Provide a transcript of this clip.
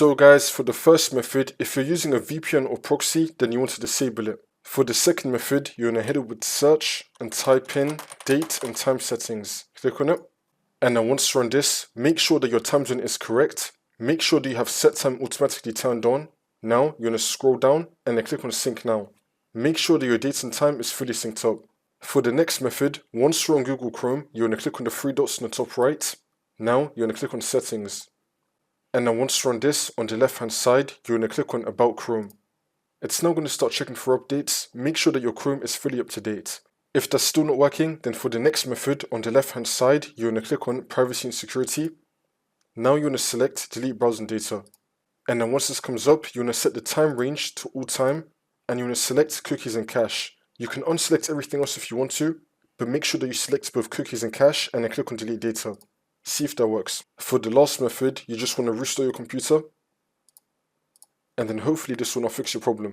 So guys, for the first method, if you're using a VPN or proxy, then you want to disable it. For the second method, you're going to head it with search and type in date and time settings. Click on it. And then once you're on this, make sure that your time zone is correct. Make sure that you have set time automatically turned on. Now, you're going to scroll down and then click on sync now. Make sure that your date and time is fully synced up. For the next method, once you're on Google Chrome, you're going to click on the three dots in the top right. Now, you're going to click on settings. And then once you're on this, on the left hand side, you're going to click on About Chrome. It's now going to start checking for updates. Make sure that your Chrome is fully up to date. If that's still not working, then for the next method, on the left hand side, you're going to click on Privacy and Security. Now you're going to select Delete Browsing Data. And then once this comes up, you're going to set the time range to all time, and you're going to select Cookies and Cache. You can unselect everything else if you want to, but make sure that you select both Cookies and Cache, and then click on Delete Data. See if that works. For the last method, you just want to restore your computer, and then hopefully this will not fix your problem.